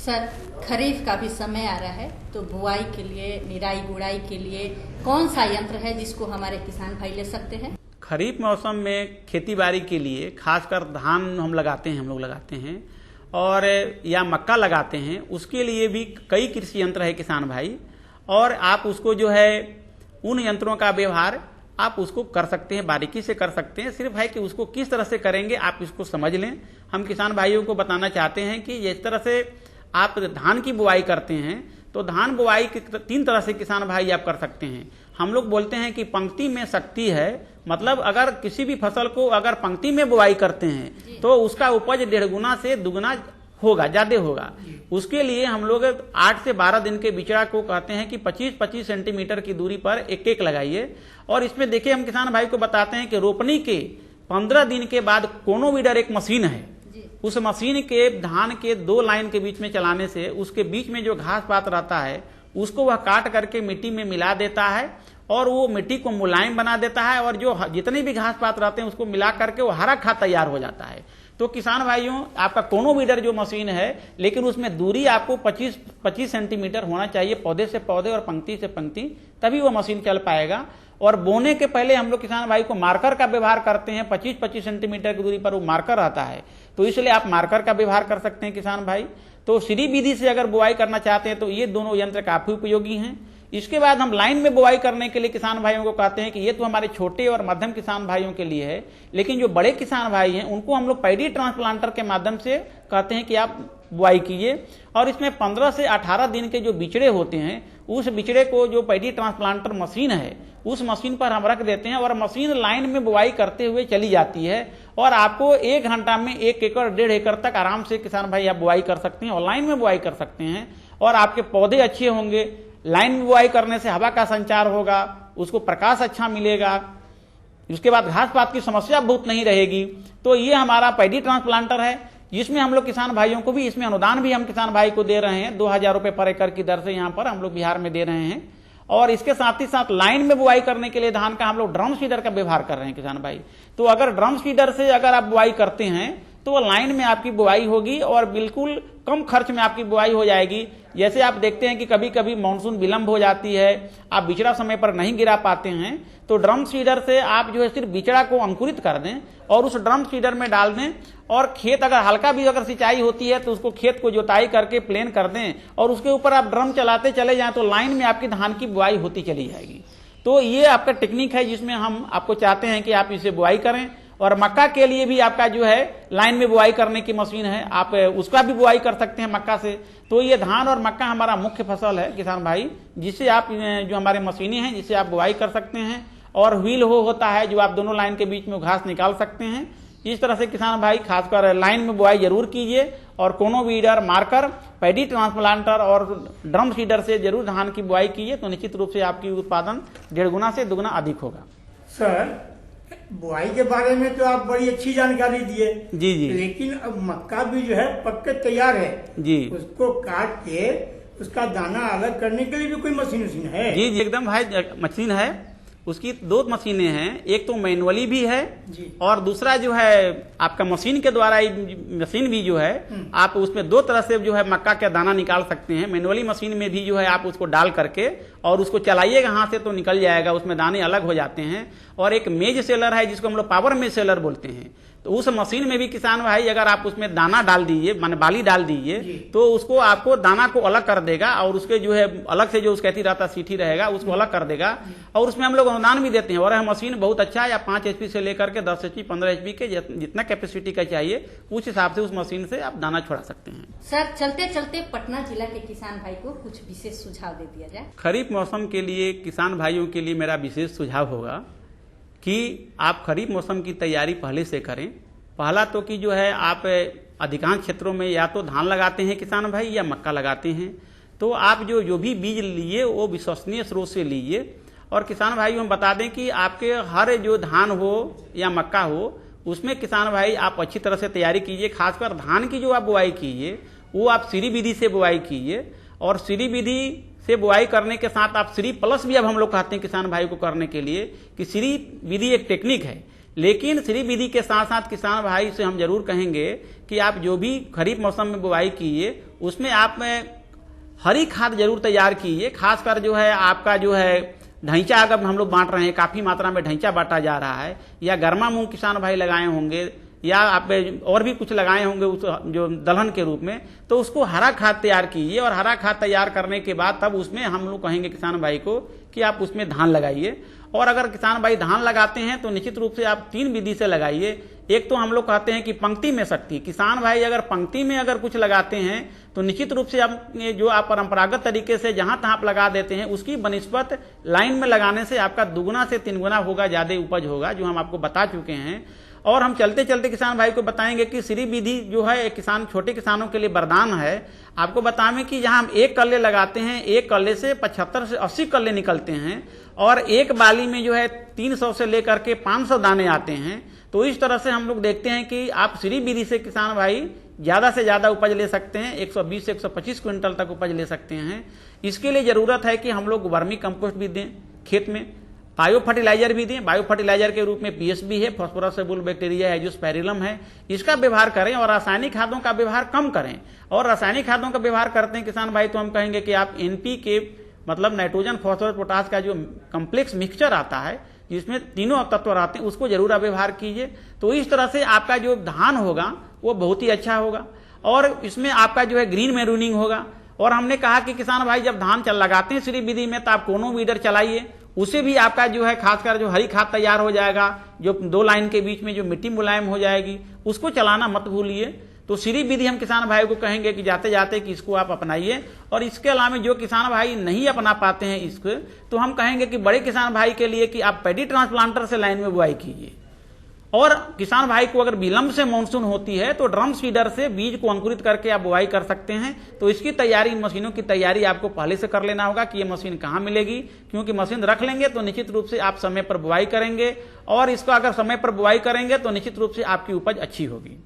Sir, खरीफ का भी समय आ रहा है तो बुआई के लिए, निराई गुड़ाई के लिए कौन सा यंत्र है जिसको हमारे किसान भाई ले सकते हैं? खरीफ मौसम में खेती बाड़ी के लिए खासकर धान हम लोग लगाते हैं और या मक्का लगाते हैं, उसके लिए भी कई कृषि यंत्र है किसान भाई। और आप उसको जो है उन यंत्रों का व्यवहार आप उसको कर सकते हैं, बारीकी से कर सकते हैं। सिर्फ है कि उसको किस तरह से करेंगे आप इसको समझ लें। हम किसान भाइयों को बताना चाहते हैं कि जिस तरह से आप धान की बुआई करते हैं तो धान बुआई के 3 तरह से किसान भाई आप कर सकते हैं। हम लोग बोलते हैं कि पंक्ति में शक्ति है, मतलब अगर किसी भी फसल को अगर पंक्ति में बुआई करते हैं तो उसका उपज 1.5 गुना से 2 गुना होगा, ज्यादा होगा। उसके लिए हम लोग 8 से 12 दिन के बिचड़ा को कहते हैं कि 25-25 सेंटीमीटर की दूरी पर एक लगाइए। और इसमें देखिए हम किसान भाई को बताते हैं कि रोपनी के 15 दिन के बाद कोनो वीडर एक मशीन है, उस मशीन के धान के 2 लाइन के बीच में चलाने से उसके बीच में जो घास पात रहता है उसको वह काट करके मिट्टी में मिला देता है और वो मिट्टी को मुलायम बना देता है और जो जितने भी घास पात रहते हैं उसको मिला करके वो हरा खाद तैयार हो जाता है। तो किसान भाइयों, आपका कोनो वीडर जो मशीन है, लेकिन उसमें दूरी आपको 25 सेंटीमीटर होना चाहिए पौधे से पौधे और पंक्ति से पंक्ति, तभी वो मशीन चल पाएगा। और बोने के पहले हम लोग किसान भाई को मार्कर का व्यवहार करते हैं, 25-25 सेंटीमीटर की दूरी पर वो मार्कर रहता है, तो इसलिए आप मार्कर का व्यवहार कर सकते हैं किसान भाई। तो सीधी विधि से अगर बुआई करना चाहते हैं तो ये दोनों यंत्र काफी उपयोगी हैं। इसके बाद हम लाइन में बुआई करने के लिए किसान भाइयों को कहते हैं कि ये तो हमारे छोटे और मध्यम किसान भाइयों के लिए है, लेकिन जो बड़े किसान भाई हैं उनको हम लोग पैडी ट्रांसप्लांटर के माध्यम से कहते हैं कि आप बुआई कीजिए। और इसमें 15 से 18 दिन के जो बिचड़े होते हैं, उस बिचड़े को जो पैडी ट्रांसप्लांटर मशीन है उस मशीन पर हम रख देते हैं और मशीन लाइन में बुआई करते हुए चली जाती है और आपको 1 घंटा में 1 एकड़ 1.5 एकड़ तक आराम से किसान भाई आप बुआई कर सकते हैं और लाइन में बुआई कर सकते हैं। और आपके पौधे अच्छे होंगे, लाइन में बुआई करने से हवा का संचार होगा, उसको प्रकाश अच्छा मिलेगा, उसके बाद घास पात की समस्या बहुत नहीं रहेगी। तो ये हमारा पैडी ट्रांसप्लांटर है, जिसमें हम लोग किसान भाइयों को भी इसमें अनुदान भी हम किसान भाई को दे रहे हैं, 2000 रुपए पर एकड़ की दर से यहाँ पर हम लोग बिहार में दे रहे हैं। और इसके साथ ही साथ लाइन में बुआई करने के लिए धान का हम लोग ड्रम सीडर का व्यवहार कर रहे हैं किसान भाई। तो अगर ड्रम सीडर से अगर आप बुआई करते हैं तो लाइन में आपकी बुआई होगी और बिल्कुल कम खर्च में आपकी बुआई हो जाएगी। जैसे आप देखते हैं कि कभी कभी मानसून विलंब हो जाती है, आप बिचड़ा समय पर नहीं गिरा पाते हैं, तो ड्रम सीडर से आप जो है सिर्फ बिचड़ा को अंकुरित कर दें और उस ड्रम सीडर में डाल दें और खेत अगर हल्का भी अगर सिंचाई होती है तो उसको खेत को जोताई करके प्लेन कर दें और उसके ऊपर आप ड्रम चलाते चले जाएं तो लाइन में आपकी धान की बुआई होती चली जाएगी। तो ये आपका टेक्निक है जिसमें हम आपको चाहते हैं कि आप इसे बुआई करें। और मक्का के लिए भी आपका जो है लाइन में बुआई करने की मशीन है, आप उसका भी बुआई कर सकते हैं मक्का से। तो ये धान और मक्का हमारा मुख्य फसल है किसान भाई, जिससे आप जो हमारे मशीनें हैं जिससे आप बुआई कर सकते हैं। और व्हील होता है जो आप दोनों लाइन के बीच में घास निकाल सकते हैं। इस तरह से किसान भाई खासकर लाइन में बुआई जरूर कीजिए और कोनो वीडर, मार्कर, पैडी ट्रांसप्लांटर और ड्रम सीडर से जरूर धान की बुआई कीजिए, तो निश्चित रूप से आपकी उत्पादन 1.5 गुना से 2 गुना अधिक होगा। सर, बुआई के बारे में तो आप बड़ी अच्छी जानकारी दिए जी जी, लेकिन अब मक्का भी जो है पक के तैयार है जी, उसको काट के उसका दाना अलग करने के लिए भी कोई मशीन है? जी जी, एकदम भाई मशीन है। उसकी 2 मशीनें हैं, एक तो मैनुअली भी है और दूसरा जो है आपका मशीन के द्वारा मशीन भी जो है आप उसमें 2 तरह से जो है मक्का का दाना निकाल सकते हैं। मैनुअली मशीन में भी जो है आप उसको डाल करके और उसको चलाइएगा हाथ से तो निकल जाएगा, उसमें दाने अलग हो जाते हैं। और एक मेज सेलर है जिसको हम लोग पावर मेज सेलर बोलते हैं, तो उस मशीन में भी किसान भाई अगर आप उसमें दाना डाल दीजिए, माने बाली डाल दीजिए, तो उसको आपको दाना को अलग कर देगा और उसके जो है अलग से जो उसका रहता सीठी रहेगा उसको अलग कर देगा। और उसमें हम लोग अनुदान भी देते हैं और यह मशीन बहुत अच्छा है, या 5 HP से लेकर के 10 HP 15 HP के जितना कैपेसिटी का चाहिए उस हिसाब से उस मशीन से आप दाना छोड़ा सकते हैं। सर, चलते चलते पटना जिला के किसान भाई को कुछ विशेष सुझाव दे दिया जाए। खरीफ मौसम के लिए किसान भाइयों के लिए मेरा विशेष सुझाव होगा कि आप खरीफ मौसम की तैयारी पहले से करें। पहला तो कि जो है आप अधिकांश क्षेत्रों में या तो धान लगाते हैं किसान भाई या मक्का लगाते हैं, तो आप जो भी बीज लिए वो विश्वसनीय स्रोत से लीजिए। और किसान भाई हम बता दें कि आपके हर जो धान हो या मक्का हो उसमें किसान भाई आप अच्छी तरह से तैयारी कीजिए। खासकर धान की जो आप बुआई कीजिए वो आप सीरी विधि से बुआई कीजिए और सीरी विधि से बुआई करने के साथ आप सीरी प्लस भी अब हम लोग कहते हैं किसान भाई को करने के लिए कि सीरी विधि एक टेक्निक है लेकिन श्री विधि के साथ साथ किसान भाई से हम जरूर कहेंगे कि आप जो भी खरीफ मौसम में बुआई कीजिए उसमें आप हरी खाद जरूर तैयार कीजिए। खासकर जो है आपका जो है ढैंचा अगर हम लोग बांट रहे हैं, काफी मात्रा में ढैंचा बांटा जा रहा है, या गर्मा मूंग किसान भाई लगाए होंगे, या आप और भी कुछ लगाए होंगे उस जो दलहन के रूप में, तो उसको हरा खाद तैयार कीजिए। और हरा खाद तैयार करने के बाद तब उसमें हम लोग कहेंगे किसान भाई को कि आप उसमें धान लगाइए। और अगर किसान भाई धान लगाते हैं तो निश्चित रूप से आप 3 विधि से लगाइए। एक तो हम लोग कहते हैं कि पंक्ति में शक्ति, किसान भाई अगर पंक्ति में अगर कुछ लगाते हैं तो निश्चित रूप से आप जो आप परंपरागत तरीके से जहां तहां आप लगा देते हैं उसकी बनिस्बत लाइन में लगाने से आपका 2 से 3 गुना होगा, ज्यादा उपज होगा, जो हम आपको बता चुके हैं। और हम चलते चलते किसान भाई को बताएंगे कि श्री विधि जो है किसान छोटे किसानों के लिए वरदान है। आपको बताएं कि जहां हम 1 कल्ले लगाते हैं, 1 कल्ले से 75 से 80 कल्ले निकलते हैं, और एक बाली में जो है 300 से लेकर के 500 दाने आते हैं। तो इस तरह से हम लोग देखते हैं कि आप श्री विधि से किसान भाई ज्यादा से ज्यादा उपज ले सकते हैं, 120 से 125 क्विंटल तक उपज ले सकते हैं। इसके लिए जरूरत है कि हम लोग वर्मी कंपोस्ट भी दें खेत में, बायो फर्टिलाइजर भी दें। बायो फर्टिलाइजर के रूप में पीएसबी है, फास्फोरस सॉल्युबल बैक्टीरिया एजोस्पेरिलम है, इसका व्यवहार करें। और रासायनिक खादों का व्यवहार कम करें। और रासायनिक खादों का व्यवहार करते हैं किसान भाई तो हम कहेंगे कि आप एनपीके मतलब नाइट्रोजन फास्फोरस पोटास का जो कम्प्लेक्स मिक्सचर आता है जिसमें तीनों तत्व रहते हैं उसको जरूर आप व्यवहार कीजिए। तो इस तरह से आपका जो धान होगा वो बहुत ही अच्छा होगा, और इसमें आपका जो है ग्रीन मैरूनिंग होगा। और हमने कहा कि किसान भाई जब धान लगाते हैं श्री विधि में तो आप कोनो वीडर चलाइए, उसे भी आपका जो है खासकर जो हरी खाद तैयार हो जाएगा, जो 2 लाइन के बीच में जो मिट्टी मुलायम हो जाएगी उसको चलाना मत भूलिए। तो श्री विधि हम किसान भाई को कहेंगे कि जाते जाते कि इसको आप अपनाइए। और इसके अलावा जो किसान भाई नहीं अपना पाते हैं इसको, तो हम कहेंगे कि बड़े किसान भाई के लिए कि आप पैडी ट्रांसप्लांटर से लाइन में बुआई कीजिए। और किसान भाई को अगर विलंब से मानसून होती है तो ड्रम सीडर से बीज को अंकुरित करके आप बुआई कर सकते हैं। तो इसकी तैयारी, मशीनों की तैयारी आपको पहले से कर लेना होगा कि ये मशीन कहाँ मिलेगी, क्योंकि मशीन रख लेंगे तो निश्चित रूप से आप समय पर बुआई करेंगे, और इसका अगर समय पर बुआई करेंगे तो निश्चित रूप से आपकी उपज अच्छी होगी।